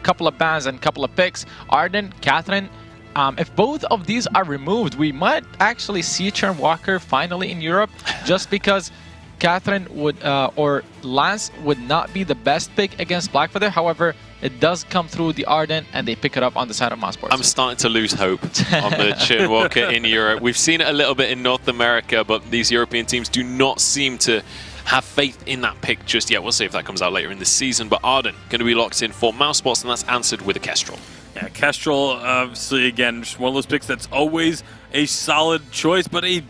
couple of bans and a couple of picks. Arden, Catherine, if both of these are removed, we might actually see Churn Walker finally in Europe, just because Catherine would or Lance would not be the best pick against Blackfeather. However, it does come through the Arden, and they pick it up on the side of Mousesports. I'm starting to lose hope on the Churn Walker in Europe. We've seen it a little bit in North America, but these European teams do not seem to have faith in that pick just yet. We'll see if that comes out later in the season. But Arden going to be locked in for Mousesports, and that's answered with a Kestrel. Yeah, Kestrel, obviously, again, just one of those picks that's always a solid choice, but a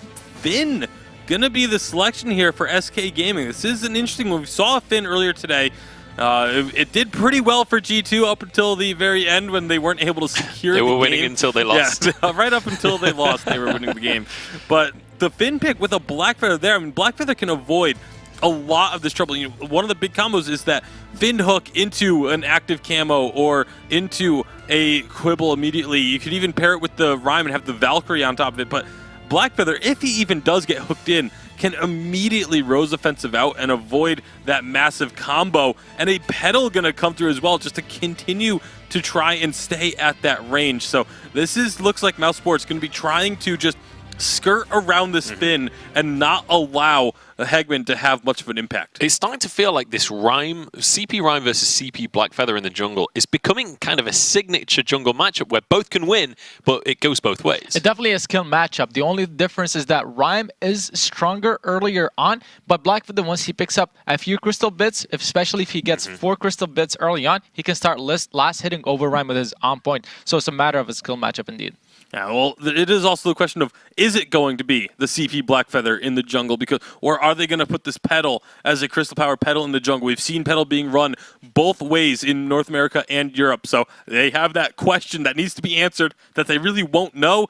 Finn going to be the selection here for SK Gaming. This is an interesting one. We saw a Finn earlier today. It did pretty well for G2 up until the very end when they weren't able to secure the game. They were winning until they lost. Yeah, right up until they lost, they were winning the game. But the Finn pick with a Blackfeather there, I mean, Blackfeather can avoid a lot of this trouble. You know, one of the big combos is that Finn hook into an active camo or into a Quibble immediately. You could even pair it with the Rhyme and have the Valkyrie on top of it. But Blackfeather, if he even does get hooked in, can immediately Rose offensive out and avoid that massive combo. And a Petal going to come through as well just to continue to try and stay at that range. So this looks like Mousesports going to be trying to just skirt around the spin and not allow Hegman to have much of an impact. It's starting to feel like this Rhyme, CP Rhyme versus CP Blackfeather in the jungle is becoming kind of a signature jungle matchup where both can win, but it goes both ways. It definitely is a skill matchup. The only difference is that Rhyme is stronger earlier on, but Blackfeather, once he picks up a few crystal bits, especially if he gets 4 crystal bits early on, he can start last hitting over Rhyme with his on point. So it's a matter of a skill matchup indeed. Yeah, well, it is also the question of, is it going to be the CP Blackfeather in the jungle? Or are they going to put this Petal as a Crystal Power Petal in the jungle? We've seen Petal being run both ways in North America and Europe, so they have that question that needs to be answered that they really won't know.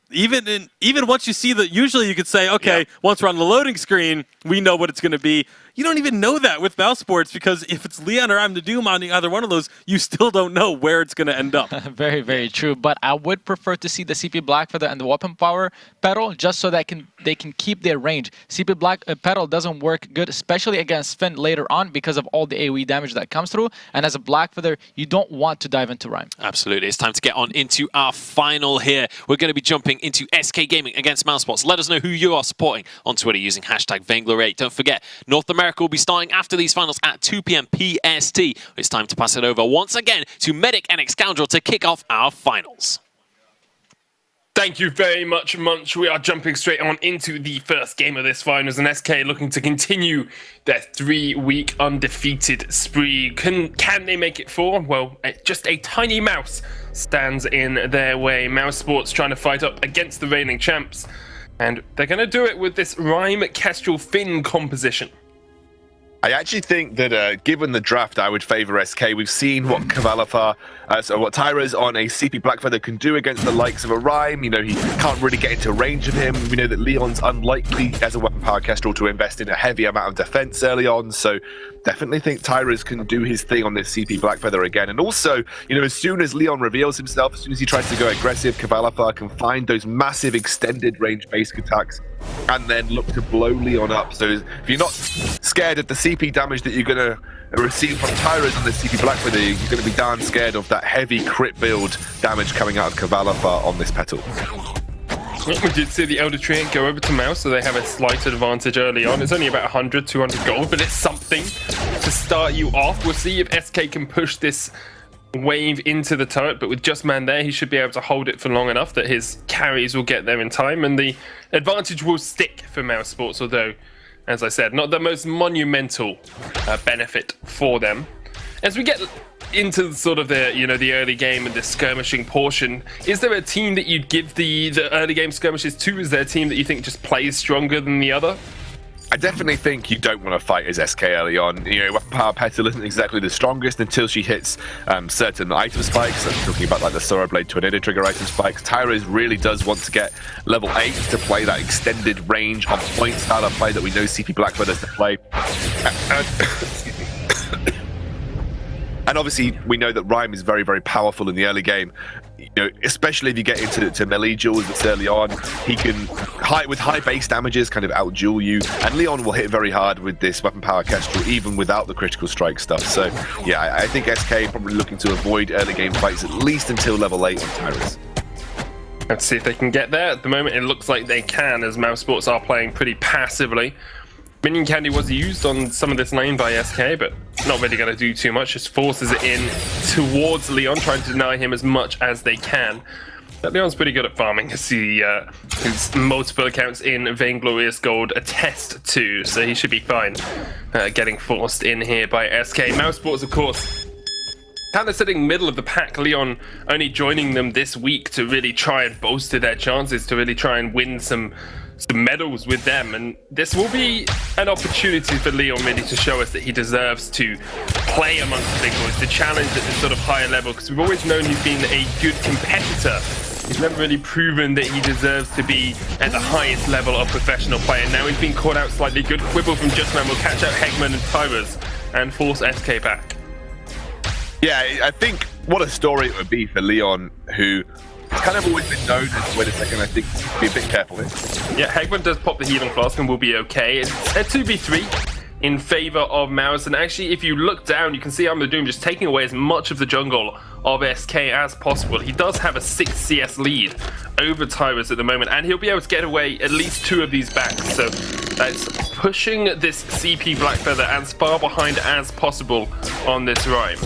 Even once you see that, usually you could say, okay, once we're on the loading screen, we know what it's going to be. You don't even know that with Mousesports, because if it's Leon or I'm the Doom on either one of those, you still don't know where it's going to end up. Very, very true. But I would prefer to see the CP Blackfeather and the Weapon Power Petal, just so that they can keep their range. CP Petal doesn't work good, especially against Finn later on, because of all the AoE damage that comes through. And as a Blackfeather, you don't want to dive into Rhyme. Absolutely. It's time to get on into our final here. We're going to be jumping into SK Gaming against Mousesports. Let us know who you are supporting on Twitter using hashtag Vainglory. Don't forget, North America will be starting after these finals at 2 p.m. PST. It's time to pass it over once again to Medic and Excoundrel to kick off our finals. Thank you very much, Munch. We are jumping straight on into the first game of this finals, and SK looking to continue their 3-week undefeated spree. Can they make it 4? Well, just a tiny mouse stands in their way. Mousesports trying to fight up against the reigning champs, and they're going to do it with this Rhyme, Kestrel, Finn composition. I actually think that given the draft, I would favor SK. We've seen what what Tyra's on a CP Blackfeather can do against the likes of a Rhyme. You know, he can't really get into range of him. We know that Leon's unlikely as a weapon power Kestrel to invest in a heavy amount of defense early on. So definitely think Tyra's can do his thing on this CP Blackfeather again. And also, you know, as soon as Leon reveals himself, as soon as he tries to go aggressive, Cavalifar can find those massive extended range basic attacks and then look to blow Leon up. So if you're not scared of the CP damage that you're going to receive from Tyra's on the CP Blackfeather, you're going to be darn scared of that heavy crit build damage coming out of Cavalifar on this Petal. We did see the Elder Treant go over to Mouse, so they have a slight advantage early on. It's only about 100, 200 gold, but it's something to start you off. We'll see if SK can push this wave into the turret, but with Just Man there, he should be able to hold it for long enough that his carries will get there in time, and the advantage will stick for Mousesports, although, as I said, not the most monumental benefit for them. As we get into sort of the the early game and the skirmishing portion, is there a team that you'd give the early game skirmishes to? Is there a team that you think just plays stronger than the other? I definitely think you don't want to fight as SK early on. You know, Weapon Power Petal isn't exactly the strongest until she hits certain item spikes. I'm talking about like the Sora Blade Tornado Trigger item spikes. Tyra really does want to get level 8 to play that extended range on point style of play that we know CP Blackfeather does to play. Excuse me. And obviously, we know that Rhyme is very, very powerful in the early game. You know, especially if you get into melee duels this early on, he can, with high base damages, kind of out-duel you. And Leon will hit very hard with this weapon power Kestrel, even without the critical strike stuff. So, yeah, I think SK probably looking to avoid early game fights, at least until level 8 on Tyrus. Let's see if they can get there. At the moment, it looks like they can, as Mousesports are playing pretty passively. Minion Candy was used on some of this lane by SK, but not really going to do too much. Just forces it in towards Leon, trying to deny him as much as they can. But Leon's pretty good at farming, as his multiple accounts in Vainglorious Gold attest to, so he should be fine getting forced in here by SK. Mousesports, of course, kind of sitting middle of the pack. Leon only joining them this week to really try and bolster their chances, to really try and win some medals with them, and this will be an opportunity for Leon really to show us that he deserves to play amongst the big boys, to challenge at this sort of higher level, because we've always known he's been a good competitor. He's never really proven that he deserves to be at the highest level of professional player. Now he's been caught out slightly. Good quibble from Justman will catch out Hegman and Tyrus and force SK back. Yeah, I think what a story it would be for Leon, who kind of always been known as, wait a second, I think be a bit careful here. Yeah, Hegman does pop the healing flask and will be okay. It's a 2v3 in favor of Mouse, and actually if you look down you can see Arm the Doom just taking away as much of the jungle of SK as possible. He does have a 6 CS lead over Tyrus at the moment, and he'll be able to get away at least 2 of these backs, so that's pushing this CP Blackfeather as far behind as possible on this Rhyme.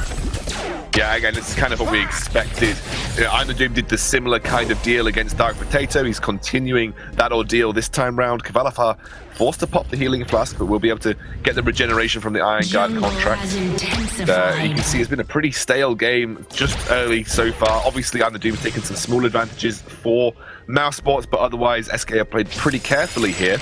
Yeah, again, it's kind of what we expected. You know, Iron Doom did the similar kind of deal against Dark Potato. He's continuing that ordeal this time round. Cavalifar forced to pop the healing flask, but we'll be able to get the regeneration from the Iron Guard contract. You can see it's been a pretty stale game just early so far. Obviously, Iron Doom's taken some small advantages for Mousesports, but otherwise, SK have played pretty carefully here.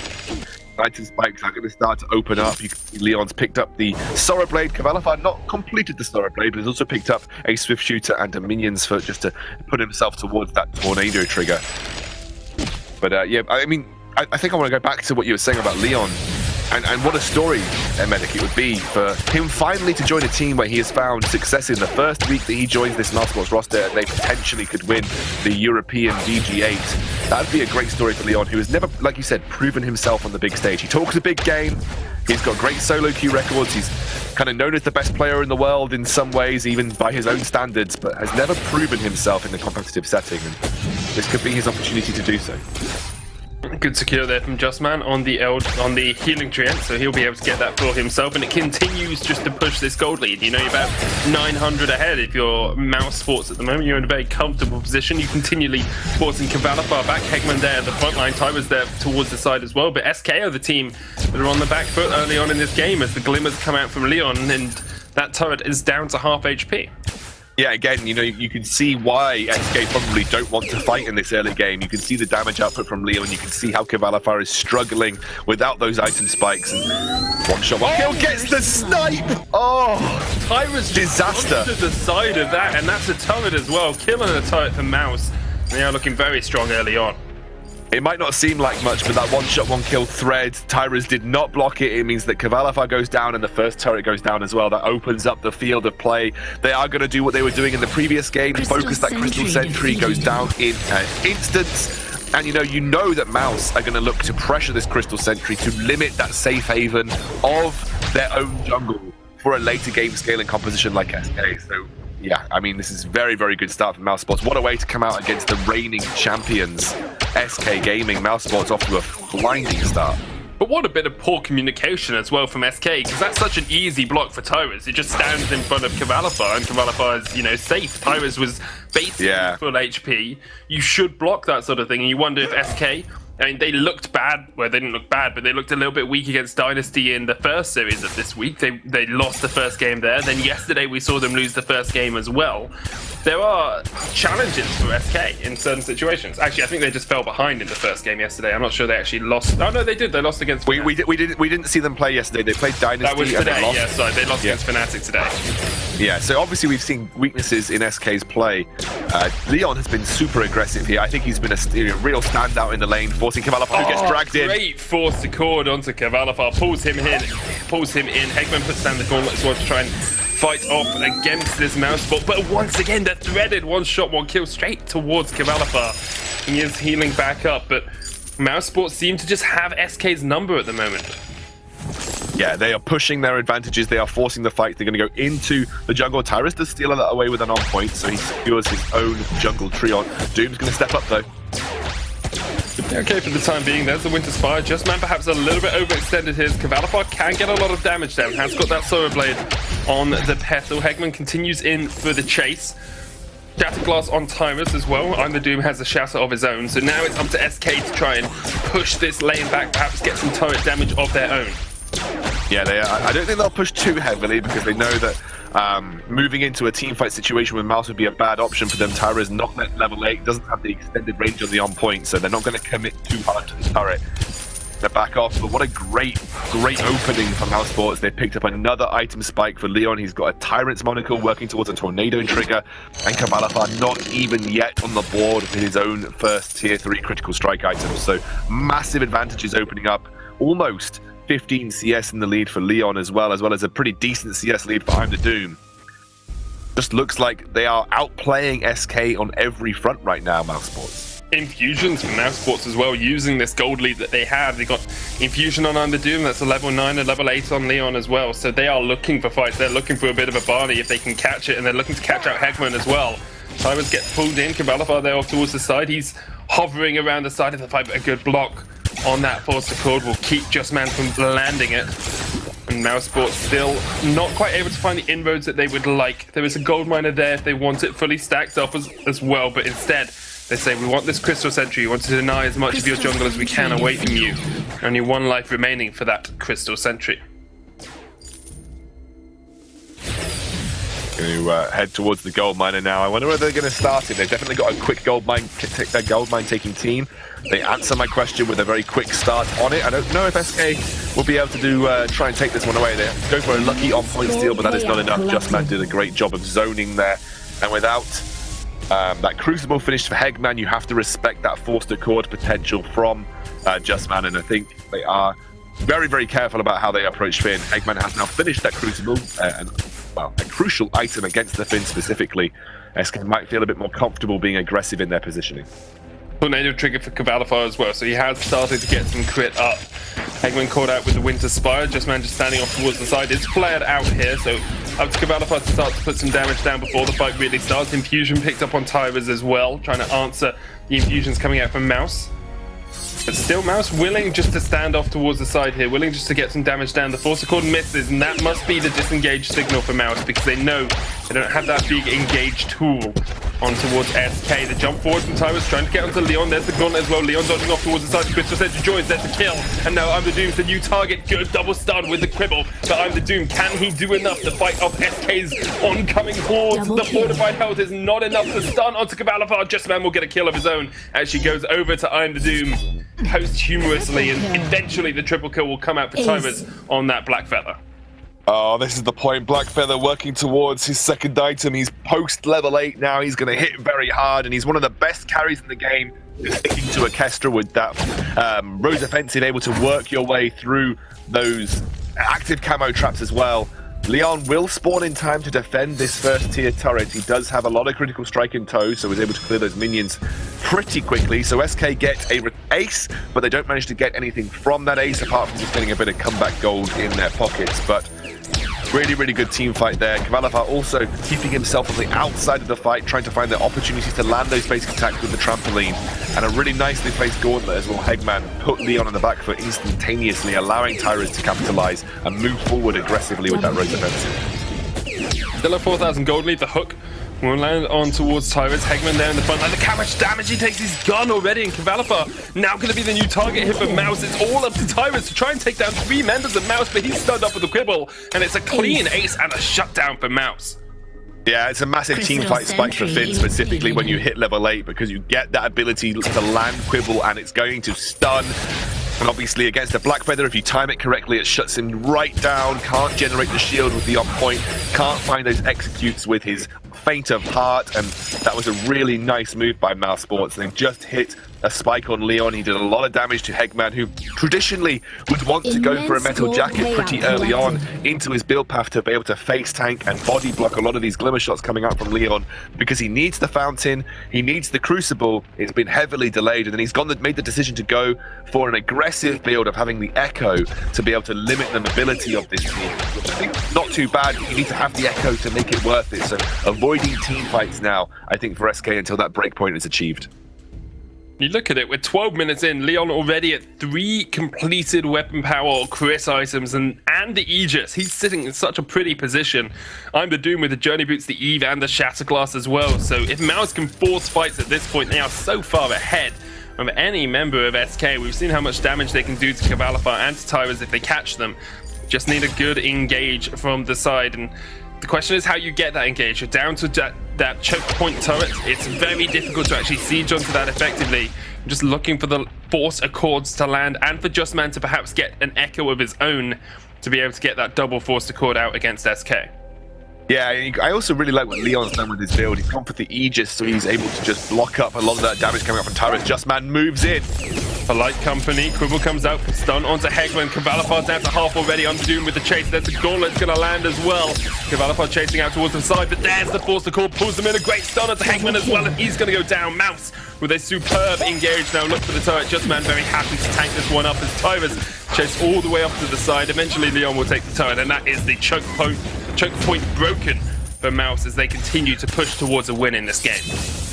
Item spikes are going to start to open up. You can see Leon's picked up the Sorrow Blade. Cavalifar not completed the Sorrow Blade, but he's also picked up a Swift Shooter and a Minion's Foot just to put himself towards that Tornado trigger. But yeah, I mean, I think I want to go back to what you were saying about Leon. And what a story, Medic, it would be for him finally to join a team where he has found success in the first week that he joins this Mousesports roster, and they potentially could win the European VG8. That would be a great story for Leon, who has never, like you said, proven himself on the big stage. He talks a big game, he's got great solo queue records, he's kind of known as the best player in the world in some ways, even by his own standards, but has never proven himself in a competitive setting, and this could be his opportunity to do so. Good secure there from Justman on the healing treant, so he'll be able to get that for himself, and it continues just to push this gold lead. You know, you're about 900 ahead if you're Mousesports at the moment. You're in a very comfortable position. You continually forcing Cavalifar back, Hegman there at the front line, Tyler's there towards the side as well, but SK are the team that are on the back foot early on in this game as the glimmers come out from Leon, and that turret is down to half HP. Yeah, again, you know, you can see why SK probably don't want to fight in this early game. You can see the damage output from Leon. You can see how Cavalifar is struggling without those item spikes. And one shot, one kill gets the snipe! Oh, Tyrus disaster to the side of that, and that's a turret as well. Killing a turret for Mouse. They are looking very strong early on. It might not seem like much, but that one shot, one kill thread, Tyrus did not block it. It means that Cavalifar goes down and the first turret goes down as well. That opens up the field of play. They are going to do what they were doing in the previous game. Focus that Crystal Sentry goes down in an instant. And you know that Mouse are going to look to pressure this Crystal Sentry to limit that safe haven of their own jungle for a later game scaling composition like SK. So yeah, I mean, this is very, very good start for Mousesports. What a way to come out against the reigning champions, SK Gaming. Mousesports off to a blinding start. But what a bit of poor communication as well from SK, because that's such an easy block for Tyrus. It just stands in front of Cavalifar, and Cavalifar is, safe. Tyrus was basically full HP. You should block that sort of thing, and you wonder if SK... I mean, they looked bad. Well, they didn't look bad, but they looked a little bit weak against Dynasty in the first series of this week. They lost the first game there. Then yesterday we saw them lose the first game as well. There are challenges for SK in certain situations. Actually, I think they just fell behind in the first game yesterday. I'm not sure they actually lost. Oh no, they did. They lost against Fnatic. We didn't see them play yesterday. They played Dynasty. That was today. And they lost. Yeah, sorry, they lost against Fnatic today. Yeah, so obviously we've seen weaknesses in SK's play. Leon has been super aggressive here. I think he's been a real standout in the lane, forcing Cavalifar, who gets dragged in. Great forced accord onto Cavalifar, pulls him in. Hegman puts down the gauntlet as well to try and fight off against this Mousesport. But once again, they're threaded. One shot, one kill straight towards Cavalifar. He is healing back up, but Mousesports seem to just have SK's number at the moment. Yeah, they are pushing their advantages. They are forcing the fight. They're going to go into the jungle. Tyrus does steal that away with an on-point, so he secures his own jungle Treon. Doom's going to step up, though. Okay, for the time being, there's the Winter Spire. Justman perhaps a little bit overextended his. Cavalifar can get a lot of damage down. Has got that Solar Blade on the Petal. Hegman continues in for the chase. Shatterglass on Tyrus as well. I'm the Doom has a shatter of his own. So now it's up to SK to try and push this lane back, perhaps get some turret damage of their own. Yeah, I don't think they'll push too heavily because they know that moving into a teamfight situation with Mouse would be a bad option for them. Tyra is not at level 8, doesn't have the extended range of the on-point, so they're not going to commit too hard to the turret. They're back off, but what a great opening from Mousesports. They picked up another item spike for Leon. He's got a Tyrant's monocle working towards a Tornado trigger, and Cavalifar not even yet on the board with his own first tier 3 critical strike item. So massive advantages opening up. Almost 15 CS in the lead for Leon as well as a pretty decent CS lead for I'm the Doom. Just looks like they are outplaying SK on every front right now, Mousesports. Infusions from Mousesports as well, using this gold lead that they have. They got Infusion on I'm the Doom, that's a level 9 and level 8 on Leon as well. So they are looking for fights. They're looking for a bit of a Barney if they can catch it, and they're looking to catch out Hegman as well. Tyrus gets pulled in, Cavalifar there off towards the side. He's hovering around the side of the fight, but a good block on that Force Accord will keep Justman from landing it. And Mousesports still not quite able to find the inroads that they would like. There is a gold miner there if they want it fully stacked up as well, but instead they say, we want this Crystal Sentry. We want to deny as much of your jungle as we can away from you. Only one life remaining for that Crystal Sentry. Going to head towards the gold miner now. I wonder whether they're going to start it. They've definitely got a quick gold mine taking team. They answer my question with a very quick start on it. I don't know if SK will be able to try and take this one away. They go for a lucky on-point steal, but that is not enough. Justman did a great job of zoning there. And without that Crucible finish for Hegman, you have to respect that Forced Accord potential from Justman. And I think they are very, very careful about how they approach Finn. Hegman has now finished that Crucible, and well, a crucial item against the Finn specifically. SK might feel a bit more comfortable being aggressive in their positioning. Tornado trigger for Cavalifar as well, so he has started to get some crit up. Hegman caught out with the Winter Spire. Justman just standing off towards the side. It's flared out here, so up to Cavalifar to start to put some damage down before the fight really starts. Infusion picked up on Tyrus as well, trying to answer the infusions coming out from Mouse. But still, Mouse willing just to stand off towards the side here, willing just to get some damage down. The Force Accord misses, and that must be the disengage signal for Mouse, because they know they don't have that big engage tool on towards SK. The jump forward from Tyrus trying to get onto Leon. There's the gauntlet as well. Leon dodging off towards the side of Crystal Sentry joins. There's the kill. And now I'm the Doom's the new target. Good double stun with the quibble. But I'm the Doom. Can he do enough to fight off SK's oncoming hordes? The fortified health is not enough to stun onto Cavalifar. Justman will get a kill of his own as she goes over to I'm the Doom posthumously, and eventually the triple kill will come out for Tyrus on that Black Feather. Oh, this is the point. Blackfeather working towards his second item. He's post level 8 now. He's going to hit very hard, and he's one of the best carries in the game. Sticking to a Kestra with that Rose Offensive, able to work your way through those active camo traps as well. Leon will spawn in time to defend this first tier turret. He does have a lot of critical strike in tow, so he's able to clear those minions pretty quickly. So SK get a ace, but they don't manage to get anything from that ace apart from just getting a bit of comeback gold in their pockets. But really, really good team fight there. Cavalifar also keeping himself on the outside of the fight, trying to find the opportunities to land those basic attacks with the trampoline. And a really nicely placed gauntlet as well. Hegman put Leon on the back foot instantaneously, allowing Tyrus to capitalize and move forward aggressively with that Rose Offensive. Still a 4,000 gold lead. The hook will land on towards Tyrus. Hegman there in the front line. Look how much damage he takes. He's gone already. And Cavalifar now going to be the new target here for Mouse. It's all up to Tyrus to try and take down 3 members of Mouse, but he's stunned up with the quibble. And it's a clean ace and a shutdown for Mouse. Yeah, it's a massive team fight spike for Finn, specifically when you hit level 8, because you get that ability to land quibble and it's going to stun. And obviously against the Black Feather, if you time it correctly, it shuts him right down, can't generate the shield with the on-point, can't find those executes with his Faint of Heart, and that was a really nice move by Mousesports. They've just hit a spike on Leon. He did a lot of damage to Hegman, who traditionally would want to go for a metal jacket pretty early on into his build path to be able to face tank and body block a lot of these glimmer shots coming out from Leon, because he needs the fountain, he needs the crucible. It's been heavily delayed, and then he's made the decision to go for an aggressive build of having the Echo to be able to limit the mobility of this team. I think not too bad. You need to have the Echo to make it worth it. So avoiding team fights now, I think, for SK until that breakpoint is achieved. You look at it, we're 12 minutes in, Leon already at 3 completed weapon power or Chris items and the Aegis. He's sitting in such a pretty position. I'm the Doom with the Journey Boots, the Eve, and the Shatterglass as well. So if Mouse can force fights at this point, they are so far ahead of any member of SK. We've seen how much damage they can do to Cavalifar and to Tyrus if they catch them. Just need a good engage from the side, and the question is how you get that engage. You're down to that choke point turret. It's very difficult to actually siege onto that effectively. I'm just looking for the Force Accords to land, and for Just Man to perhaps get an Echo of his own to be able to get that double Force Accord out against SK. Yeah, I also really like what Leon's done with his build. He's gone for the Aegis, so he's able to just block up a lot of that damage coming up from Tyrus. Just Man moves in. Polite company, Quibble comes out, stun onto Hegman. Cavalifar down to half already, Doom with the chase. There's the Gauntlet's going to land as well. Cavalifar chasing out towards the side, but there's the Force Accord, pulls him in. A great stun onto Hegman as well, and he's going to go down. Mouse with a superb engage now. Look for the turret. Just Man very happy to tank this one up as Tyrus chase all the way up to the side. Eventually Leon will take the turret, and that is the choke point broken for Mouse as they continue to push towards a win in this game.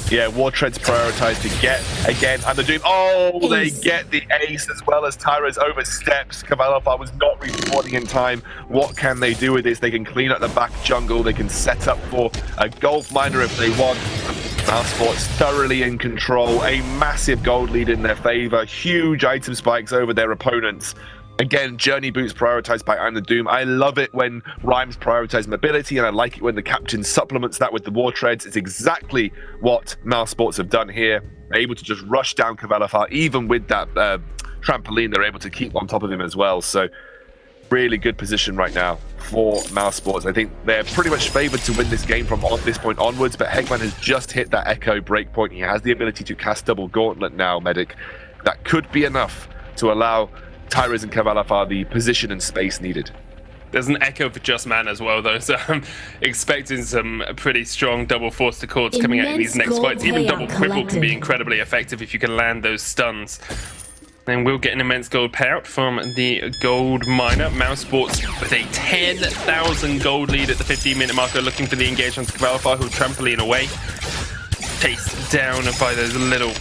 Yeah, War Tread's prioritized to get, again, and the Doom. Oh, they get the ace as well as Tyrus oversteps. Cavalifar was not respawning in time. What can they do with this? They can clean up the back jungle. They can set up for a Golf Miner if they want. Mousesports thoroughly in control. A massive gold lead in their favor. Huge item spikes over their opponents. Again, Journey Boots prioritized by I'm the Doom. I love it when Rhymes prioritize mobility, and I like it when the captain supplements that with the War Treads. It's exactly what Mousesports have done here. They're able to just rush down Cavalifar. Even with that trampoline, they're able to keep on top of him as well. So really good position right now for Mousesports. I think they're pretty much favored to win this game from this point onwards, but Hegman has just hit that Echo breakpoint. He has the ability to cast double Gauntlet now, Medic. That could be enough to allow Tyrus and Cavalifar the position and space needed. There's an Echo for Just Man as well, though, so I'm expecting some pretty strong double Force Accords coming out in these next fights. Even double Quibble can be incredibly effective if you can land those stuns. Then we'll get an immense gold payout from the Gold Miner. Mousesports with a 10,000 gold lead at the 15-minute marker, looking for the engagement to Cavalifar, who'll trampoline away. Chased down by those little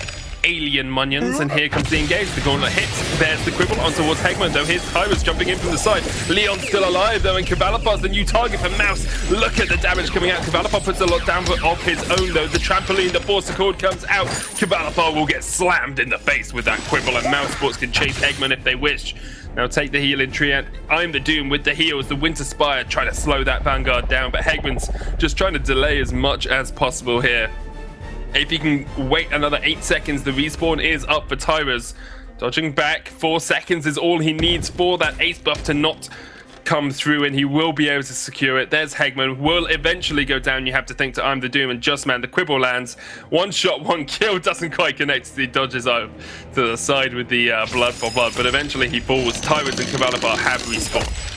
alien munions, and here comes the engage. The Gauntlet hits. There's the Quibble on towards Hegman, though. Here's Tyrus jumping in from the side. Leon's still alive, though, and Cavalifar's the new target for Mouse. Look at the damage coming out. Cavalifar puts a lot down of his own, though. The trampoline, the Force Accord comes out. Cavalifar will get slammed in the face with that Quibble, and Mousesports can chase Hegman if they wish. Now take the healing tree, and I'm the Doom with the heals. The Winter Spire try to slow that Vanguard down, but Hegman's just trying to delay as much as possible here. If he can wait another 8 seconds, the respawn is up for Tyrus. Dodging back, 4 seconds is all he needs for that ace buff to not come through, and he will be able to secure it. There's Hegman, will eventually go down. You have to think to I'm the Doom, and Just Man, the Quibble lands. One shot, one kill, doesn't quite connect. He dodges out to the side with the blood for blood, but eventually he falls. Tyrus and Cavalifar have respawned.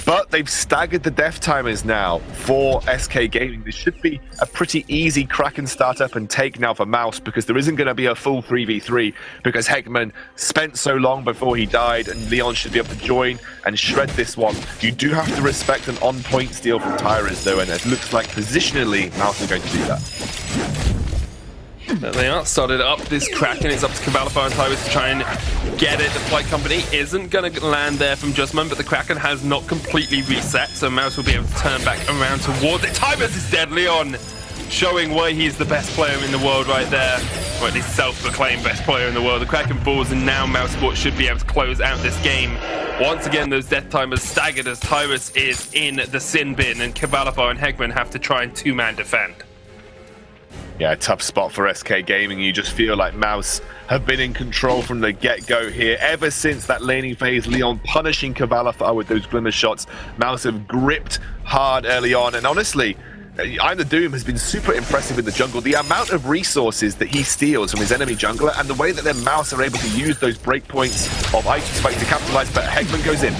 But they've staggered the death timers now for SK Gaming. This should be a pretty easy Kraken startup and take now for Mouse, because there isn't going to be a full 3v3 because Hegman spent so long before he died, and Leon should be able to join and shred this one. You do have to respect an on-point steal from Tyrus, though, and it looks like positionally Mouse is going to do that. There they are, started up this Kraken. It's up to Cavalifar and Tyrus to try and get it. The flight company isn't going to land there from Just Man, but the Kraken has not completely reset, so Mouse will be able to turn back around towards it. Tyrus is dead. Leon showing why he's the best player in the world right there. Or at least self-proclaimed best player in the world. The Kraken falls, and now Mousesports should be able to close out this game. Once again, those death timers staggered as Tyrus is in the sin bin, and Cavalifar and Hegman have to try and two-man defend. Yeah, tough spot for SK Gaming. You just feel like Mouse have been in control from the get-go here. Ever since that laning phase, Leon punishing Cavalifar with those glimmer shots. Mouse have gripped hard early on, and honestly, I'm the Doom has been super impressive in the jungle. The amount of resources that he steals from his enemy jungler and the way that their Mouse are able to use those breakpoints of item spike to capitalize, but Hegman goes in.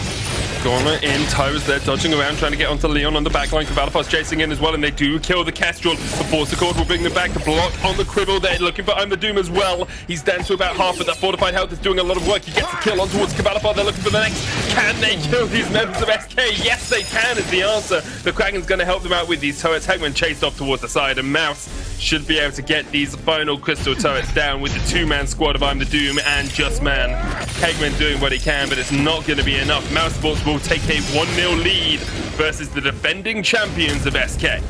Gauntlet in, Tyra's there dodging around, trying to get onto Leon on the backline. Cavalifar's chasing in as well, and they do kill the Kestrel. The Force Accord will bring them back to block on the Quibble. They're looking for I'm the Doom as well. He's down to about half, but that fortified health is doing a lot of work. He gets the kill on towards Cavalifar. They're looking for the next. Can they kill these members of SK? Yes, they can is the answer. The Kraken's going to help them out with these turrets. Hegman chased off towards the side, and Mouse should be able to get these final crystal turrets down with the two-man squad of I'm the Doom and Just Man. Hegman doing what he can, but it's not going to be enough. Mousesports will take a 1-0 lead versus the defending champions of SK.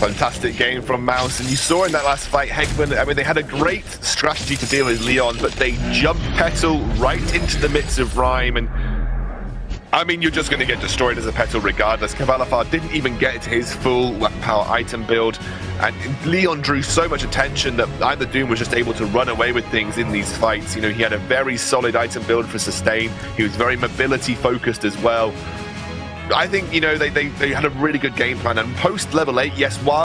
Fantastic game from Mouse, and you saw in that last fight, Hegman, I mean, they had a great strategy to deal with Leon, but they jumped Petal right into the midst of Rhyme, and I mean, you're just going to get destroyed as a Petal regardless. Cavalifar didn't even get to his full power item build, and Leon drew so much attention that I'm the Doom was just able to run away with things in these fights. You know, he had a very solid item build for sustain. He was very mobility focused as well. I think, you know, they had a really good game plan, and post level 8, yes, while